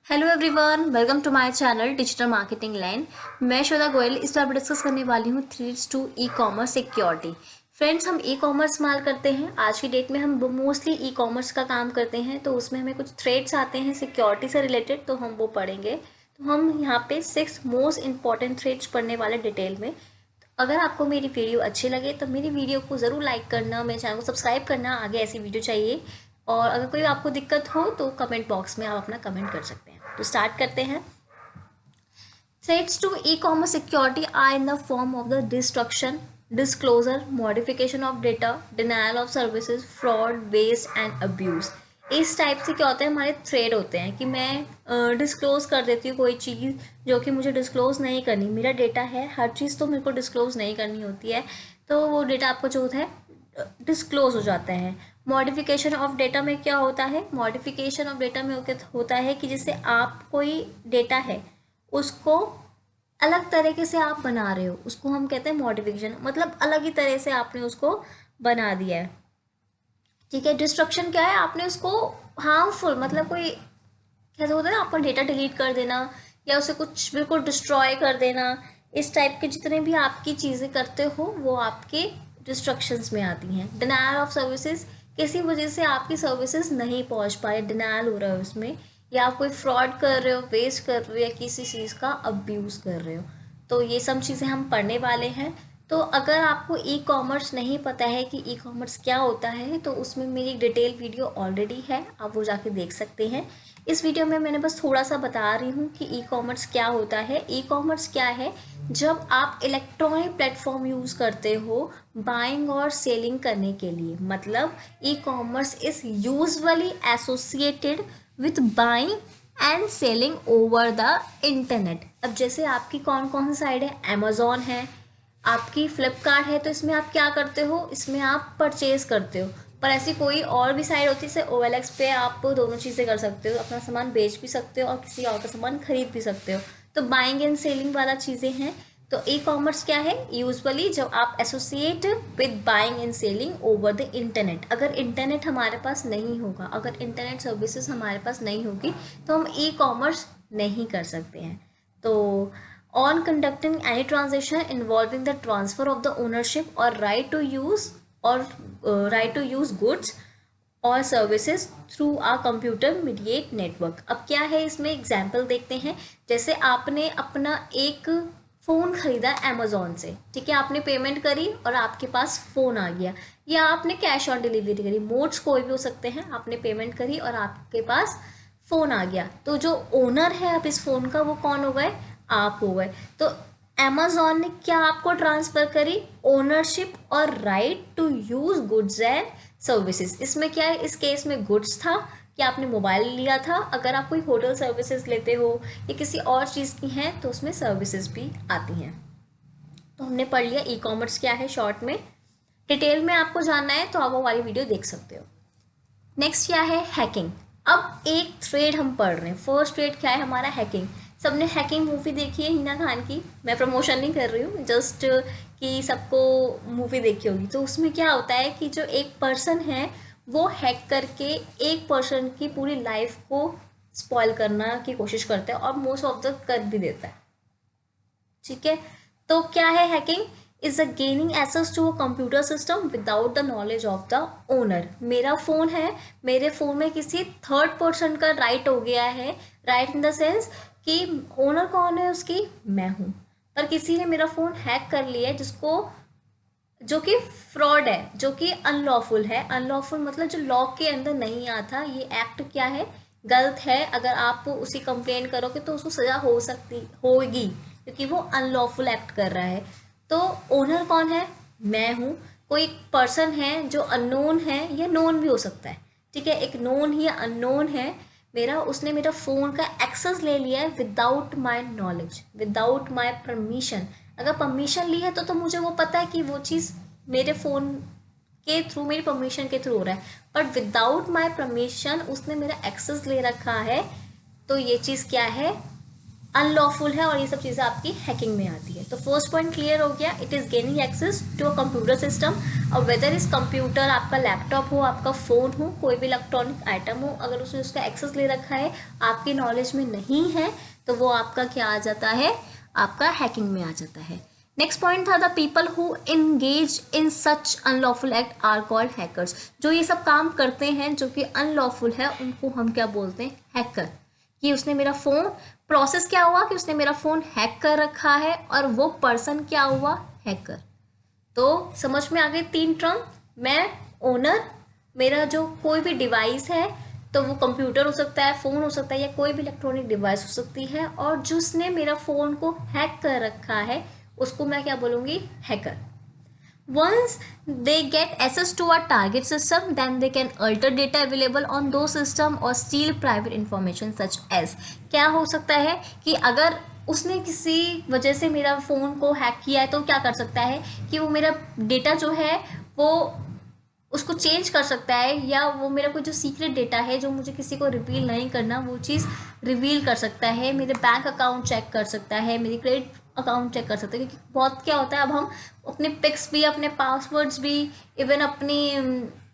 Hello everyone, welcome to my channel digital marketing line. मैं श्वेता गोयल इस बार डिस्कस करने वाली हूँ threads to e commerce security. Friends, हम ई कॉमर्स माल करते हैं। आज की डेट में हम मोस्टली ई कॉमर्स का काम करते हैं, तो उसमें हमें कुछ थ्रेड्स आते हैं सिक्योरिटी से रिलेटेड, तो हम वो पढ़ेंगे। तो हम यहाँ पे 6 मोस्ट इंपॉर्टेंट थ्रेड्स पढ़ने वाले डिटेल में। अगर आपको मेरी वीडियो अच्छी लगे तो मेरी वीडियो को ज़रूर लाइक करना, मेरे चैनल को सब्सक्राइब करना, आगे ऐसी वीडियो चाहिए। और अगर कोई आपको दिक्कत हो तो कमेंट बॉक्स में आप अपना कमेंट कर सकते हैं। तो स्टार्ट करते हैं। Threats to e commerce security are in the form of the destruction, disclosure, modification of data, denial of services, fraud, waste and abuse. इस टाइप से क्या होता है, हमारे थ्रेड होते हैं कि मैं डिस्क्लोज कर देती हूँ कोई चीज़ जो कि मुझे डिस्क्लोज नहीं करनी। मेरा डेटा है, हर चीज़ तो मेरे को डिस्क्लोज नहीं करनी होती है, तो वो डेटा आपको जो होता है डिस्क्लोज हो जाता है। मॉडिफिकेशन ऑफ डेटा में क्या होता है, मॉडिफिकेशन ऑफ डेटा में होता है कि जैसे आप कोई डेटा है उसको अलग तरीके से आप बना रहे हो, उसको हम कहते हैं मॉडिफिकेशन, मतलब अलग ही तरह से आपने उसको बना दिया है। ठीक है। डिस्ट्रक्शन क्या है, आपने उसको हार्मफुल, मतलब कोई कैसे होता है ना, आपका डेटा डिलीट कर देना या उसे कुछ बिल्कुल डिस्ट्रॉय कर देना। इस टाइप के जितने भी आपकी चीज़ें करते हो वो आपके डिस्ट्रक्शंस में आती हैं। डिनायल ऑफ सर्विसेज, किसी वजह से आपकी सर्विसेज नहीं पहुंच पा रही, डिनायल हो रहा है उसमें, या आप कोई फ्रॉड कर रहे हो, वेस्ट कर रहे हो, या किसी चीज़ का अब्यूज़ कर रहे हो। तो ये सब चीज़ें हम पढ़ने वाले हैं। तो अगर आपको ई कॉमर्स नहीं पता है कि ई कॉमर्स क्या होता है, तो उसमें मेरी डिटेल वीडियो ऑलरेडी है, आप वो जाके देख सकते हैं। इस वीडियो में मैंने बस थोड़ा सा बता रही हूँ कि ई कॉमर्स क्या होता है। ई कॉमर्स क्या है, जब आप इलेक्ट्रॉनिक प्लेटफॉर्म यूज़ करते हो बाइंग और सेलिंग करने के लिए। मतलब e commerce is usually associated with buying and selling over the internet. अब जैसे आपकी कौन कौन सी साइड है, अमेजोन है, आपकी फ्लिपकार्ट है, तो इसमें आप क्या करते हो, इसमें आप परचेज करते हो। पर ऐसी कोई और भी साइड होती है, जैसे OLX पे आप दोनों चीज़ें कर सकते हो, अपना सामान बेच भी सकते हो और किसी और का सामान खरीद भी सकते हो। तो बाइंग एंड सेलिंग वाला चीज़ें हैं। तो ई कॉमर्स क्या है, यूजुअली जब आप associate with buying and selling over the internet. अगर इंटरनेट हमारे पास नहीं होगा, अगर इंटरनेट सर्विसेज हमारे पास नहीं होगी, तो हम ई कॉमर्स नहीं कर सकते हैं। तो on conducting any transaction involving the transfer of the ownership or right to use or right to use goods और सर्विसेज थ्रू आ कंप्यूटर मीडिएट नेटवर्क। अब क्या है, इसमें एग्जाम्पल देखते हैं। जैसे आपने अपना एक फ़ोन ख़रीदा अमेज़ॉन से, ठीक है, आपने पेमेंट करी और आपके पास फ़ोन आ गया, या आपने कैश ऑन डिलीवरी करी, मोड्स कोई भी हो सकते हैं। आपने पेमेंट करी और आपके पास फ़ोन आ गया, तो जो ओनर है अब इस फ़ोन का, वो कौन हो गए, आप हो गए। तो अमेज़ॉन ने क्या आपको ट्रांसफ़र करी, ओनरशिप और right to use goods and services. इसमें क्या है, इस केस में गुड्स था कि आपने मोबाइल लिया था। अगर आप कोई होटल सर्विसेज लेते हो या किसी और चीज़ की हैं, तो उसमें सर्विसेज भी आती हैं। तो हमने पढ़ लिया ई कॉमर्स क्या है शॉर्ट में। डिटेल में आपको जानना है तो आप वो वाली वीडियो देख सकते हो। नेक्स्ट क्या है, हैकिंग। अब एक थ्रेड हम पढ़ रहे हैं। फर्स्ट थ्रेड क्या है हमारा, हैकिंग। सबने हैकिंग मूवी देखी है हिना खान की, मैं प्रमोशन नहीं कर रही हूँ, जस्ट कि सबको मूवी देखी होगी। तो उसमें क्या होता है कि जो एक पर्सन है वो हैक करके एक पर्सन की पूरी लाइफ को स्पॉइल करना की कोशिश करता है और मोस्ट ऑफ द कर भी देता है। ठीक है। तो क्या है hacking, is a gaining access to a computer system without the knowledge of the owner. मेरा फ़ोन है, मेरे फ़ोन में किसी थर्ड पर्सन का राइट हो गया है, राइट इन द सेंस कि ओनर कौन है उसकी, मैं हूँ, पर किसी ने मेरा फ़ोन हैक कर लिया है, जिसको जो कि फ्रॉड है, जो कि अनलॉफुल है। अनलॉफुल मतलब जो लॉ के अंदर नहीं आता, ये एक्ट क्या है, गलत है। अगर आप उसी कंप्लेन करोगे तो उसको सज़ा हो सकती होगी, क्योंकि वो अनलॉफुल एक्ट कर रहा है। तो ओनर कौन है, मैं हूँ। कोई पर्सन है जो अननोन है या नोन भी हो सकता है, ठीक है, एक नोन या अननोन है मेरा, उसने मेरा फ़ोन का एक्सेस ले लिया है without my knowledge, without my permission. अगर परमिशन ली है तो मुझे वो पता है कि वो चीज़ मेरे फ़ोन के थ्रू, मेरी परमिशन के थ्रू हो रहा है, बट विदाउट माई परमिशन उसने मेरा एक्सेस ले रखा है। तो ये चीज़ क्या है, अनलॉफुल है और ये सब चीज़ें आपकी हैकिंग में आती है। तो फर्स्ट पॉइंट क्लियर हो गया, it is gaining access to a computer system. और वेदर इस कंप्यूटर आपका लैपटॉप हो, आपका फ़ोन हो, कोई भी इलेक्ट्रॉनिक आइटम हो, अगर उसने उसका एक्सेस ले रखा है, आपकी नॉलेज में नहीं है, तो वो आपका क्या आ जाता है, आपका हैकिंग में आ जाता है। नेक्स्ट पॉइंट था, the people who engage in such unlawful act are called hackers. जो ये सब काम करते हैं जो कि अनलॉफुल है, उनको हम क्या बोलते हैं, हैकर। कि उसने मेरा फ़ोन, प्रोसेस क्या हुआ कि उसने मेरा फ़ोन हैक कर रखा है, और वो पर्सन क्या हुआ, हैकर। तो समझ में आ गई तीन टर्म। मैं ओनर, मेरा जो कोई भी डिवाइस है, तो वो कंप्यूटर हो सकता है, फ़ोन हो सकता है, या कोई भी इलेक्ट्रॉनिक डिवाइस हो सकती है, और जिसने मेरा फ़ोन को हैक कर रखा है उसको मैं क्या बोलूँगी, hacker. Once they get access to a target system, then they can alter data available on those system or steal private information such as। क्या हो सकता है कि अगर उसने किसी वजह से मेरा फ़ोन को हैक किया है तो क्या कर सकता है कि वो मेरा डेटा जो है वो उसको चेंज कर सकता है, या वो मेरा कोई जो सीक्रेट डेटा है जो मुझे किसी को रिवील नहीं करना, वो चीज़ रिवील कर सकता है। मेरे बैंक अकाउंट चेक कर सकता है, मेरी क्रेडिट अकाउंट चेक कर सकता है। क्योंकि बहुत क्या होता है, अब हम अपने पिक्स भी, अपने पासवर्ड्स भी, इवन अपनी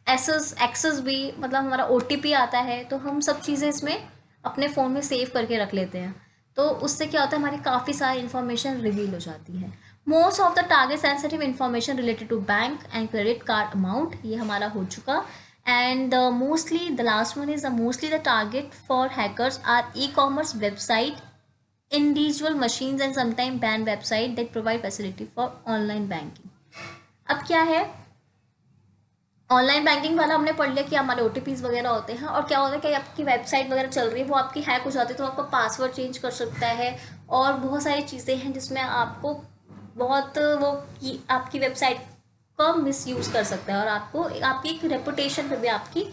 एक्सेस भी, मतलब हमारा OTP आता है, तो हम सब चीज़ें इसमें अपने फ़ोन में सेव करके रख लेते हैं। तो उससे क्या होता है, हमारी काफ़ी सारी इन्फॉर्मेशन रिवील हो जाती है। Most of the target sensitive information related to bank and credit card amount, ये हमारा हो चुका। And mostly the last one is the mostly the target for hackers are e commerce website, individual machines and sometimes banned website that provide facility for online banking। अब क्या है, online banking वाला हमने पढ़ लिया कि हमारे OTPs वगैरह होते हैं, और क्या होता है कि आपकी वेबसाइट वगैरह चल रही है, वो आपकी हैक हो जाती है, तो आपका पासवर्ड चेंज कर सकता है, और बहुत सारी चीज़ें हैं जिसमें आपको बहुत वो की आपकी वेबसाइट का मिसयूज़ कर सकता है, और आपको आपकी एक रेपुटेशन पे भी आपकी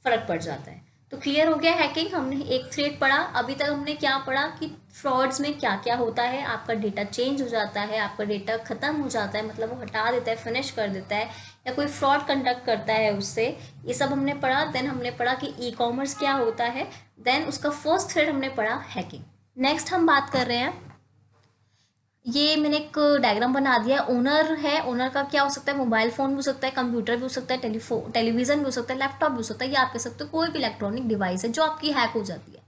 फ़र्क पड़ जाता है। तो क्लियर हो गया हैकिंग, हमने एक थ्रेड पढ़ा। अभी तक हमने क्या पढ़ा कि फ्रॉड्स में क्या क्या होता है, आपका डेटा चेंज हो जाता है, आपका डेटा ख़त्म हो जाता है, मतलब वो हटा देता है, फिनिश कर देता है, या कोई फ्रॉड कंडक्ट करता है उससे, ये सब हमने पढ़ा। देन हमने पढ़ा कि ई-कॉमर्स क्या होता है, देन उसका फर्स्ट थ्रेड हमने पढ़ा हैकिंग। नेक्स्ट हम बात कर रहे हैं, ये मैंने एक डायग्राम बना दिया है। ओनर है, ओनर का क्या हो सकता है, मोबाइल फ़ोन भी हो सकता है, कंप्यूटर भी हो सकता है, टेलीविज़न भी हो सकता है, लैपटॉप भी हो सकता है, या आप कह सकते हो कोई भी इलेक्ट्रॉनिक डिवाइस है जो आपकी हैक हो जाती है।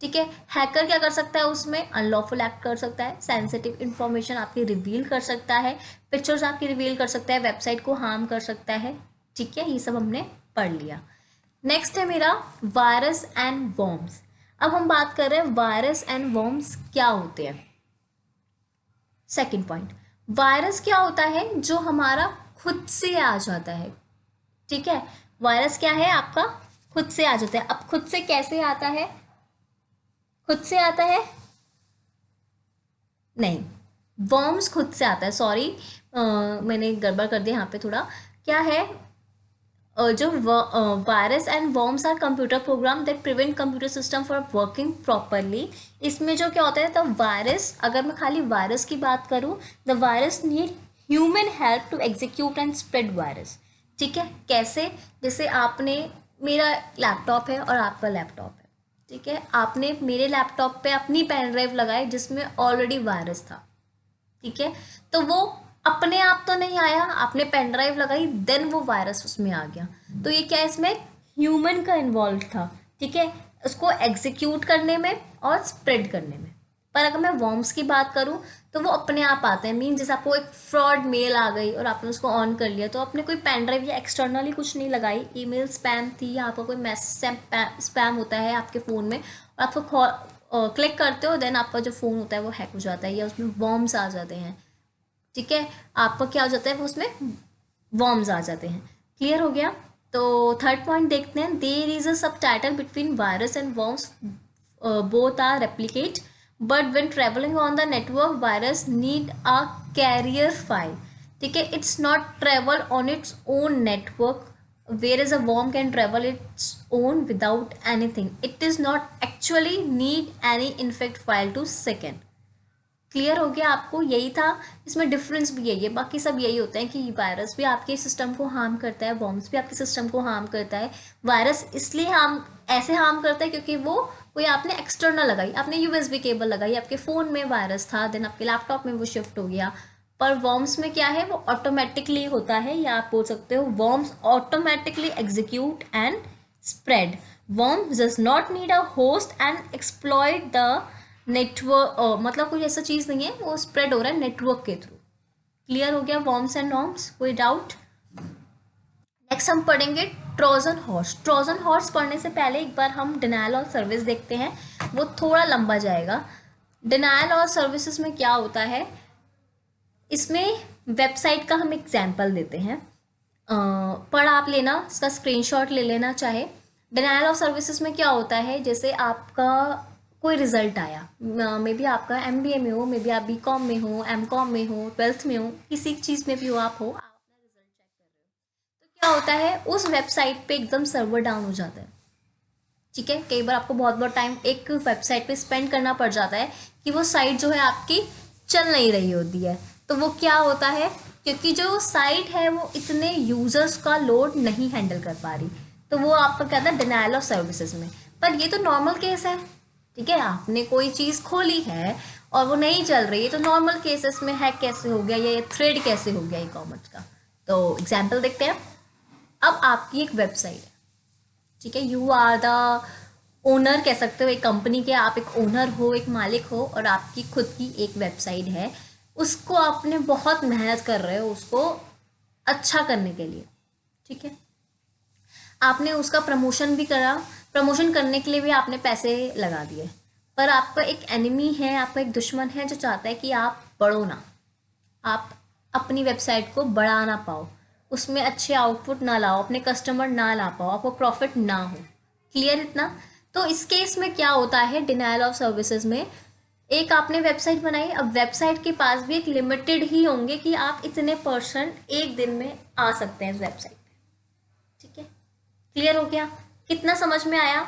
ठीक है, हैकर क्या कर सकता है, उसमें अनलॉफुल एक्ट कर सकता है, सेंसिटिव इन्फॉर्मेशन आपकी रिवील कर सकता है, पिक्चर्स आपकी रिवील कर सकता है, वेबसाइट को हार्म कर सकता है। ठीक है, ये सब हमने पढ़ लिया। नेक्स्ट है मेरा वायरस एंड वॉर्म्स। अब हम बात कर रहे हैं वायरस एंड वॉर्म्स क्या होते हैं। सेकेंड पॉइंट, वायरस क्या होता है, जो हमारा खुद से आ जाता है। ठीक है, वायरस क्या है, आपका खुद से आ जाता है। अब खुद से कैसे आता है, खुद से आता है नहीं, वर्म्स खुद से आता है, सॉरी मैंने गड़बड़ कर दिया यहाँ पे थोड़ा। क्या है, जो virus and worms are computer program that prevent computer system for working properly. इसमें जो क्या होता है, द वायरस, अगर मैं खाली वायरस की बात करूँ, the virus need human help to execute and spread virus. ठीक है, कैसे, जैसे आपने, मेरा लैपटॉप है और आपका लैपटॉप है, ठीक है, आपने मेरे लैपटॉप पे अपनी पेन ड्राइव लगाई जिसमें ऑलरेडी वायरस था। ठीक है, तो वो अपने आप तो नहीं आया, आपने पेन ड्राइव लगाई, देन वो वायरस उसमें आ गया। तो ये क्या है, इसमें ह्यूमन का इन्वॉल्व था। ठीक है, उसको एग्जीक्यूट करने में और स्प्रेड करने में। पर अगर मैं वॉर्म्स की बात करूं तो वो अपने आप आते हैं। मीन जैसे आपको एक फ्रॉड मेल आ गई और आपने उसको ऑन कर लिया, तो आपने कोई पेन ड्राइव या एक्सटर्नली कुछ नहीं लगाई, ईमेल स्पैम थी, या आपका कोई मैसेज स्पैम होता है आपके फ़ोन में, और आपको क्लिक करते हो, देन आपका जो फ़ोन होता है वो हैक हो जाता है, या उसमें वॉर्म्स आ जाते हैं। ठीक है, आपका क्या हो जाता है, उसमें वॉर्म्स आ जाते हैं। क्लियर हो गया। तो थर्ड पॉइंट देखते हैं, there is a sub title between virus and worms, both are replicate, but when travelling on the network virus need a carrier file. ठीक है, it's not travel on its own network, whereas a worm can travel its own without anything. It does not actually need any infect file to second. Clear हो गया आपको? यही था, इसमें difference भी यही है, बाकी सब यही होते हैं कि वायरस भी आपके सिस्टम को हार्म करता है, वॉर्म्स भी आपके सिस्टम को हार्म करता है। वायरस इसलिए हार्म ऐसे हार्म करता है क्योंकि वो कोई आपने एक्सटर्नल लगाई, आपने यूएसबी केबल लगाई, आपके फ़ोन में वायरस था, देन आपके लैपटॉप में वो शिफ्ट हो गया। पर वॉर्म्स में क्या है, वो ऑटोमेटिकली होता है, या आप बोल सकते हो worms automatically execute and spread. worms does not need a host and exploit the network, मतलब कोई ऐसा चीज़ नहीं है, वो स्प्रेड हो रहा है नेटवर्क के थ्रू। क्लियर हो गया वॉर्म्स एंड नॉर्म्स? कोई डाउट? नेक्स्ट हम पढ़ेंगे ट्रोजन हॉर्स। ट्रोजन हॉर्स पढ़ने से पहले एक बार हम डिनायल ऑफ सर्विस देखते हैं, वो थोड़ा लंबा जाएगा। डिनायल ऑफ सर्विसेज में क्या होता है, इसमें वेबसाइट का हम एग्जाम्पल देते हैं, पढ़ आप लेना, इसका स्क्रीनशॉट ले लेना चाहे। डिनायल ऑफ सर्विसेज में क्या होता है, जैसे आपका कोई रिजल्ट आया, मे बी आपका एमबीए में हो, मे बी आप बीकॉम में हो, एमकॉम में हो, ट्वेल्थ में हो, किसी चीज़ में भी हो, आप अपना रिजल्ट चेक कर रहे हो, तो क्या होता है उस वेबसाइट पे एकदम सर्वर डाउन हो जाता है। ठीक है, कई बार आपको बहुत बहुत टाइम एक वेबसाइट पे स्पेंड करना पड़ जाता है कि वो साइट जो है आपकी चल नहीं रही होती है। तो वो क्या होता है, क्योंकि जो साइट है वो इतने यूजर्स का लोड नहीं हैंडल कर पा रही, तो वो आपका क्या था, डिनायल ऑफ सर्विसेज में। पर ये तो नॉर्मल केस है, ठीक है, आपने कोई चीज़ खोली है और वो नहीं चल रही है, तो नॉर्मल केसेस में हैक कैसे हो गया या ये थ्रेड कैसे हो गया ई कॉमर्स का। तो एग्जाम्पल देखते हैं। अब आपकी एक वेबसाइट है, ठीक है, यू आर द ओनर कह सकते हो, एक कंपनी के आप एक ओनर हो, एक मालिक हो, और आपकी खुद की एक वेबसाइट है, उसको आपने बहुत मेहनत कर रहे हो उसको अच्छा करने के लिए, ठीक है, आपने उसका प्रमोशन भी करा, प्रमोशन करने के लिए भी आपने पैसे लगा दिए, पर आपका एक एनिमी है, आपका एक दुश्मन है जो चाहता है कि आप बढ़ो ना, आप अपनी वेबसाइट को बढ़ा ना पाओ, उसमें अच्छे आउटपुट ना लाओ, अपने कस्टमर ना ला पाओ, आपको प्रॉफिट ना हो। क्लियर इतना? तो इस केस में क्या होता है, डिनायल ऑफ सर्विसेज में, एक आपने वेबसाइट बनाई, अब वेबसाइट के पास भी एक लिमिटेड ही होंगे कि आप इतने % एक दिन में आ सकते हैं इस वेबसाइट पे, ठीक है। क्लियर हो गया? कितना समझ में आया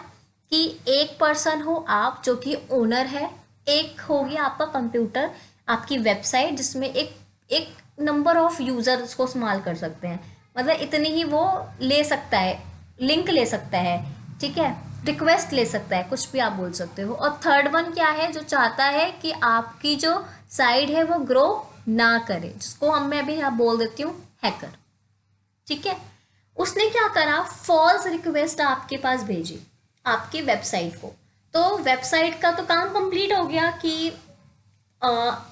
कि एक पर्सन हो आप जो कि ओनर है, एक हो गया आपका कंप्यूटर, आपकी वेबसाइट जिसमें एक एक नंबर ऑफ यूजर उसको इस्तेमाल कर सकते हैं, मतलब इतनी ही वो ले सकता है, लिंक ले सकता है, ठीक है, रिक्वेस्ट ले सकता है, कुछ भी आप बोल सकते हो। और थर्ड वन क्या है, जो चाहता है कि आपकी जो साइट है वो ग्रो ना करे, जिसको हम मैं अभी यहाँ बोल देती हूँ हैकर, ठीक है। उसने क्या करा, फॉल्स रिक्वेस्ट आपके पास भेजी आपकी वेबसाइट को, तो वेबसाइट का तो काम कंप्लीट हो गया कि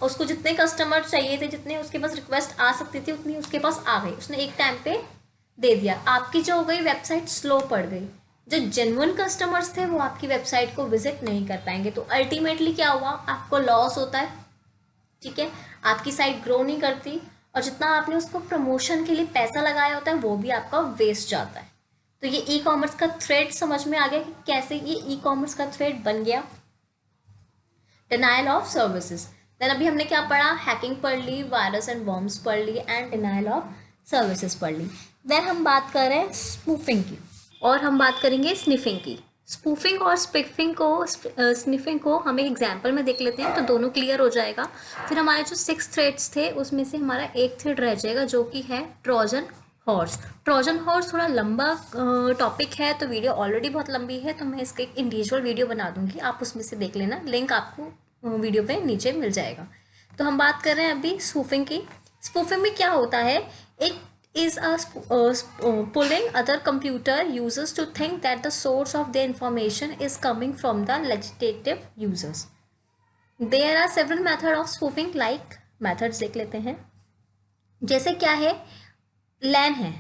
उसको जितने कस्टमर चाहिए थे, जितने उसके पास रिक्वेस्ट आ सकती थी उतनी उसके पास आ गई, उसने एक टाइम पे दे दिया, आपकी जो हो गई वेबसाइट स्लो पड़ गई, जो जेन्युइन कस्टमर्स थे वो आपकी वेबसाइट को विजिट नहीं कर पाएंगे, तो अल्टीमेटली क्या हुआ, आपको लॉस होता है, ठीक है, आपकी साइट ग्रो नहीं करती, और जितना आपने उसको प्रमोशन के लिए पैसा लगाया होता है वो भी आपका वेस्ट जाता है। तो ये ई कॉमर्स का थ्रेड समझ में आ गया कि कैसे ये ई कॉमर्स का थ्रेड बन गया, डिनायल ऑफ सर्विसेज। देन अभी हमने क्या पढ़ा, हैकिंग पढ़ ली, वायरस एंड वॉर्म्स पढ़ ली, एंड डिनायल ऑफ सर्विसेज पढ़ ली। देन हम बात कर रहे हैं स्पूफिंग की, और हम बात करेंगे स्निफिंग की। स्पूफिंग और स्निफिंग को हम एक एग्जाम्पल में देख लेते हैं, तो दोनों क्लियर हो जाएगा। फिर हमारे जो 6 थ्रेड्स थे उसमें से हमारा एक थ्रेड रह जाएगा जो कि है ट्रोजन हॉर्स। ट्रोजन हॉर्स थोड़ा लंबा टॉपिक है, तो वीडियो ऑलरेडी बहुत लंबी है, तो मैं इसका एक इंडिविजुअल वीडियो बना दूंगी, आप उसमें से देख लेना, लिंक आपको वीडियो पे नीचे मिल जाएगा। तो हम बात कर रहे हैं अभी स्पूफिंग की। स्पूफिंग में क्या होता है, एक is pulling other computer users to think that the source of their information is coming from the legislative users. There are several methods of spoofing, like methods देख लेते हैं। जैसे क्या है, लैन है,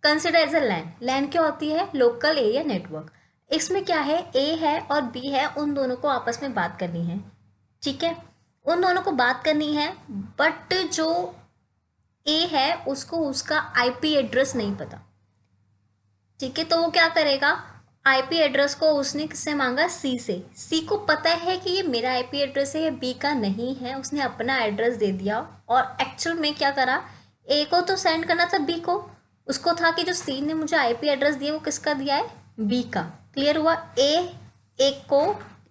कंसिडर एज अ लैन। लैन क्या होती है, लोकल एरिया नेटवर्क। इसमें क्या है, ए है और बी है, उन दोनों को आपस में बात करनी है, ठीक है, उन दोनों को बात करनी है, बट जो ए है उसको उसका आईपी एड्रेस नहीं पता, ठीक है, तो वो क्या करेगा, आईपी एड्रेस को उसने किससे मांगा, सी से। सी को पता है कि ये मेरा आईपी एड्रेस है, ये बी का नहीं है, उसने अपना एड्रेस दे दिया, और एक्चुअल में क्या करा, ए को तो सेंड करना था बी को, उसको था कि जो सी ने मुझे आईपी एड्रेस दिया वो किसका दिया है, बी का। क्लियर हुआ? ए एक को,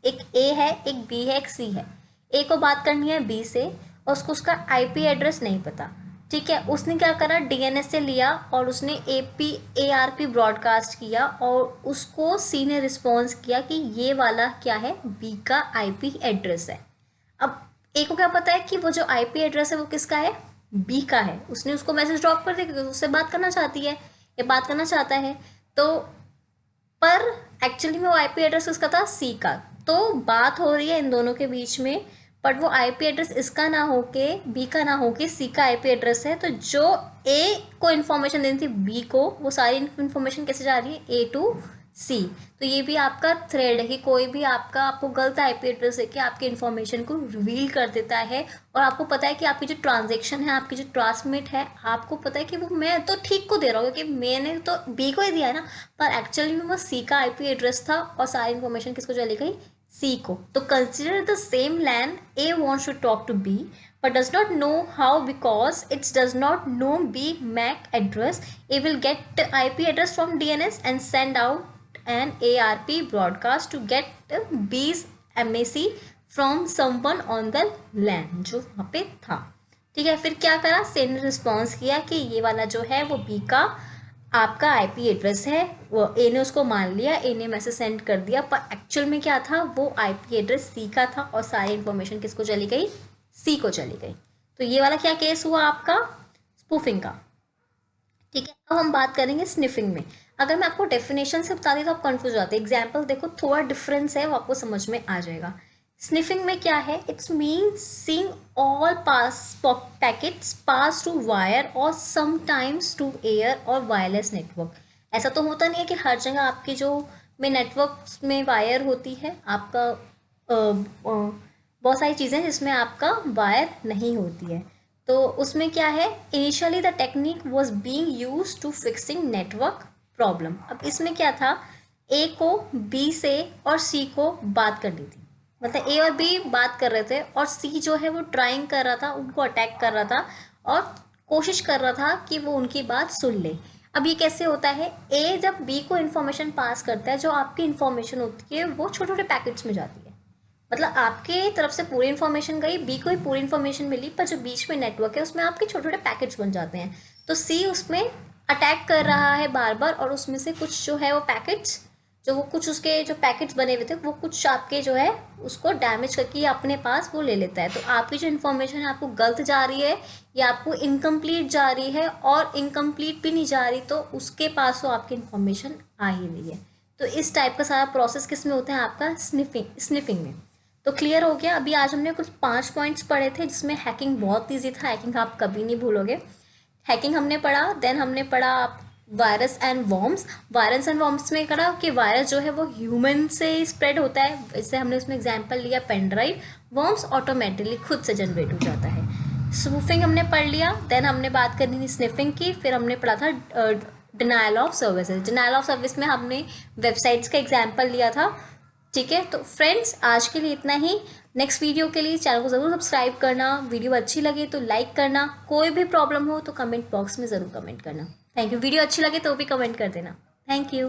एक ए है, एक बी है, एक सी है। ए को बात करनी है बी से और उसको उसका आईपी एड्रेस नहीं पता, ठीक है। उसने क्या करा, डीएनएस से लिया और उसने एआरपी ब्रॉडकास्ट किया और उसको सी ने रिस्पॉन्स किया कि ये वाला क्या है, बी का आईपी एड्रेस है। अब ए को क्या पता है कि वो जो आईपी एड्रेस है वो किसका है, बी का है। उसने उसको मैसेज ड्रॉप कर दिया क्योंकि उससे बात करना चाहती है, ये बात करना चाहता है। तो पर एक्चुअली में वो आईपी एड्रेस किसका था, सी का। तो बात हो रही है इन दोनों के बीच में, बट वो आईपी एड्रेस इसका ना होके बी का ना होके सी का आईपी एड्रेस है। तो जो ए को इन्फॉर्मेशन देनी थी बी को, वो सारी इन्फॉर्मेशन कैसे जा रही है, ए टू सी। तो ये भी आपका थ्रेड है कि कोई भी आपको गलत आईपी एड्रेस है कि आपकी इन्फॉर्मेशन को रिवील कर देता है। और आपको पता है कि आपकी जो ट्रांजेक्शन है, आपकी जो ट्रांसमिट है, आपको पता है कि वो मैं तो ठीक को दे रहा हूँ क्योंकि मैंने तो बी को ही दिया है ना, पर एक्चुअली में वो सी का आईपी एड्रेस था और सारी इन्फॉर्मेशन किसको चली गई, सी को। तो consider the same LAN, A wants to talk to B but does not know how because it does not know B MAC address. A will get the IP address from DNS and send out an ARP broadcast to get B's MAC from someone on the LAN जो वहाँ पे था, ठीक है। फिर क्या करा, सेन ने रिस्पॉन्स किया कि ये वाला जो है वो बी का आपका आईपी एड्रेस है। वो ए ने उसको मान लिया, ए ने मैसेज सेंड कर दिया, पर एक्चुअल में क्या था, वो आईपी एड्रेस सी का था और सारी इन्फॉर्मेशन किसको चली गई, सी को चली गई। तो ये वाला क्या केस हुआ आपका, स्पूफिंग का, ठीक है। अब हम बात करेंगे स्निफिंग में। अगर मैं आपको डेफिनेशन से बता दी तो आप कंफ्यूज हो जाते हैं। एग्जाम्पल देखो, थोड़ा डिफरेंस है, वो आपको समझ में आ जाएगा। स्निफिंग में क्या है, it's means seeing all packets pass through wire और समटाइम्स थ्रू एयर और वायरलेस नेटवर्क। ऐसा तो होता नहीं है कि हर जगह आपकी जो में नेटवर्क में वायर होती है, आपका बहुत सारी चीज़ें जिसमें आपका वायर नहीं होती है। तो उसमें क्या है, initially the technique was being used to fixing network problem. अब इसमें क्या था, ए को बी से और सी को बात करनी थी, मतलब ए और बी बात कर रहे थे और सी जो है वो ट्राइंग कर रहा था, उनको अटैक कर रहा था और कोशिश कर रहा था कि वो उनकी बात सुन ले। अब ये कैसे होता है, ए जब बी को इन्फॉर्मेशन पास करता है, जो आपकी इन्फॉर्मेशन होती है वो छोटे छोटे पैकेट्स में जाती है। मतलब आपके तरफ से पूरी इन्फॉर्मेशन गई, बी को ही पूरी इन्फॉर्मेशन मिली, पर जो बीच में नेटवर्क है उसमें आपके छोटे छोटे पैकेट्स बन जाते हैं। तो सी उसमें अटैक कर रहा है बार बार और उसमें से कुछ जो है वो पैकेट्स, जो वो कुछ उसके जो पैकेट्स बने हुए थे वो कुछ आपके जो है उसको डैमेज करके अपने पास वो ले लेता है। तो आपकी जो इन्फॉर्मेशन है आपको गलत जा रही है या आपको इनकम्प्लीट जा रही है, और इनकम्प्लीट भी नहीं जा रही तो उसके पास वो आपकी इन्फॉर्मेशन आ ही रही है। तो इस टाइप का सारा प्रोसेस किस में होता है, आपका स्निफिंग में। तो क्लियर हो गया। अभी आज हमने कुछ 5 पॉइंट्स पढ़े थे जिसमें हैकिंग बहुत ईजी था, हैकिंग आप कभी नहीं भूलोगे। हैकिंग हमने पढ़ा, देन हमने पढ़ा virus and worms. Virus and worms में करा कि वायरस जो है वो ह्यूमन से स्प्रेड होता है, इससे हमने उसमें एग्जांपल लिया पेन ड्राइव। वॉर्म्स ऑटोमेटिकली खुद से जनरेट हो जाता है। स्पूफिंग हमने पढ़ लिया, देन हमने बात करनी थी स्निफिंग की, फिर हमने पढ़ा था denial of services. Denial of service में हमने वेबसाइट्स का एग्जाम्पल लिया था, ठीक है। तो फ्रेंड्स आज के लिए इतना ही। नेक्स्ट वीडियो के लिए चैनल को ज़रूर सब्सक्राइब करना, वीडियो अच्छी लगी तो लाइक करना, कोई भी प्रॉब्लम हो तो कमेंट बॉक्स में ज़रूर कमेंट करना। Thank you. वीडियो अच्छी लगे तो भी कमेंट कर देना। Thank you.